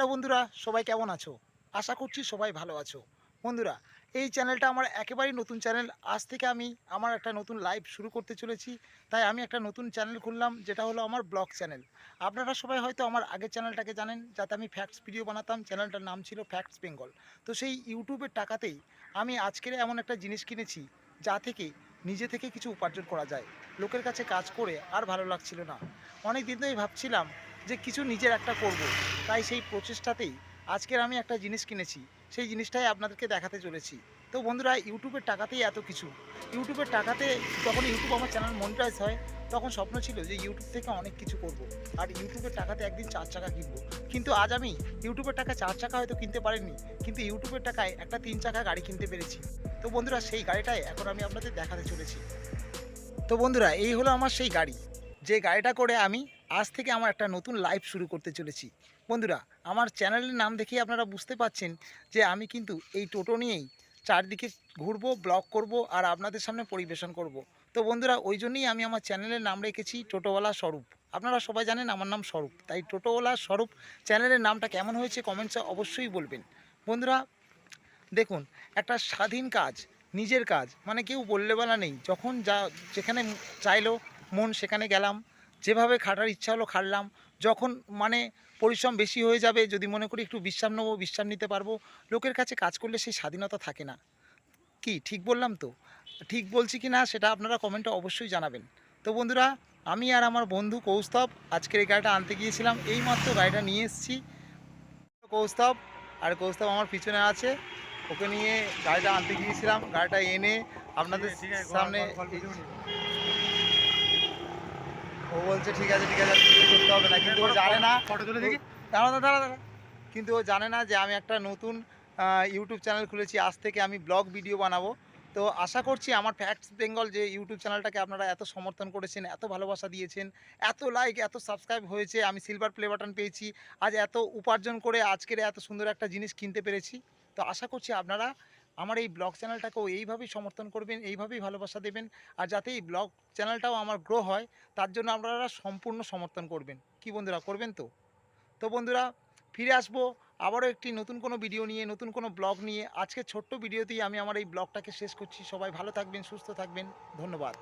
Hello বন্ধুরা, সবাই কেমন আছো? আশা করছি সবাই ভালো আছো। বন্ধুরা, এই চ্যানেলটা আমার একেবারেই নতুন চ্যানেল। আজ থেকে আমি আমার একটা নতুন লাইভ শুরু করতে চলেছি। তাই আমি একটা নতুন চ্যানেল খুললাম, যেটা হলো আমার ব্লগ চ্যানেল। আপনারা সবাই হয়তো আমার আগের চ্যানেলটাকে জানেন, যাতে আমি ফ্যাক্টস ভিডিও বানাতাম। চ্যানেলটার নাম ছিল ফ্যাক্টস বেঙ্গল। তো সেই ইউটিউবের টাকাতেই আমি আজকের এমন একটা জিনিস কিনেছি, যা থেকে নিজে থেকে কিছু উপার্জন করা যায়। লোকের কাছে কাজ করে আর ভালো লাগছিল না। অনেক দিন ধরেই ভাবছিলাম যে কিছু নিজের একটা করব। তাই সেই প্রচেষ্টাতেই আজকের আমি একটা জিনিস কিনেছি। সেই জিনিসটাই আপনাদেরকে দেখাতে চলেছি। তো বন্ধুরা, ইউটিউবের টাকাতেই এত কিছু। ইউটিউবের টাকাতে যখন ইউটিউব আমার চ্যানেল মনিটাইজ হয়, তখন স্বপ্ন ছিল যে ইউটিউব থেকে অনেক কিছু করব। আর ইউটিউবের টাকাতে একদিন 4 চাকা কিনবো। কিন্তু আজ আমি ইউটিউবের টাকায় 4 চাকা হয়তো কিনতে পারিনি, কিন্তু ইউটিউবের টাকায় একটা 3 চাকা গাড়ি কিনতে পেরেছি। তো বন্ধুরা, সেই গাড়িটাই এখন আমি আপনাদের দেখাতে চলেছি। তো বন্ধুরা, এই হলো আমার সেই গাড়ি, যে গাড়িটা করে আমি আজ থেকে আমার একটা নতুন লাইফ শুরু করতে চলেছি। বন্ধুরা, আমার চ্যানেলের নাম দেখেই আপনারা বুঝতে পাচ্ছেন যে আমি কিন্তু এই টোটো নিয়েই চারদিকে ঘুরবো, ব্লগ করব আর আপনাদের সামনে পরিবেশন করব। তো বন্ধুরা, ওই জন্যই আমি আমার চ্যানেলের নাম রেখেছি টোটোওয়ালা স্বরূপ। আপনারা সবাই জানেন আমার নাম স্বরূপ, তাই টোটোওয়ালা স্বরূপ চ্যানেলের নামটা কেমন হয়েছে কমেন্টসে অবশ্যই বলবেন। বন্ধুরা, দেখুন, একটা স্বাধীন কাজ, নিজের কাজ, মানে কেউ বললে বলা নেই। যখন যা যেখানে চাইলো মন সেখানে গেলাম, যেভাবে খাটার ইচ্ছা হলো খাটলাম। যখন মানে পরিশ্রম বেশি হয়ে যাবে, যদি মনে করি একটু বিশ্রাম নেবো, বিশ্রাম নিতে পারবো। লোকের কাছে কাজ করলে সেই স্বাধীনতা থাকে না। কি ঠিক বললাম তো? ঠিক বলছি কি না সেটা আপনারা কমেন্টে অবশ্যই জানাবেন। তো বন্ধুরা, আমি আর আমার বন্ধু কৌস্তব আজকের এই গাড়িটা আনতে গিয়েছিলাম। এইমাত্র গাড়িটা নিয়ে এসেছি। কৌস্তব, আর কৌস্তব আমার পিছনে আছে। ওকে নিয়ে গাড়িটা আনতে গিয়েছিলাম। গাড়িটা এনে আপনাদের সামনে ও বলছে ঠিক আছে ঠিক আছে, আর কিছু করতে হবে না, কিন্তু ও জানে না। ফটো তুলে দেখি। দাঁড়া দাঁড়া দাঁড়া দাঁড়া। কিন্তু ও জানে না যে আমি একটা নতুন ইউটিউব চ্যানেল খুলেছি। আজ থেকে আমি ব্লগ ভিডিও বানাবো। তো আশা করছি আমার ফ্যাক্টস বেঙ্গল যে ইউটিউব চ্যানেলটাকে আপনারা এত সমর্থন করেছেন, এত ভালোবাসা দিয়েছেন, এত লাইক, এত সাবস্ক্রাইব হয়েছে, আমি সিলভার প্লে বাটন পেয়েছি, আজ এত উপার্জন করে আজকের এত সুন্দর একটা জিনিস কিনতে পেরেছি। তো আশা করছি আপনারা আমার এই ব্লগ চ্যানেলটাকেও এইভাবেই সমর্থন করবেন, এইভাবেই ভালোবাসা দেবেন। আর যাতে এই ব্লগ চ্যানেলটাও আমার গ্রো হয়, তার জন্য আপনারা সম্পূর্ণ সমর্থন করবেন। কি বন্ধুরা, করবেন তো? তো বন্ধুরা, ফিরে আসবো আবারও একটি নতুন কোনো ভিডিও নিয়ে, নতুন কোনো ব্লগ নিয়ে। আজকে ছোট্ট ভিডিওতেই আমি আমার এই ব্লগটাকে শেষ করছি। সবাই ভালো থাকবেন, সুস্থ থাকবেন। ধন্যবাদ।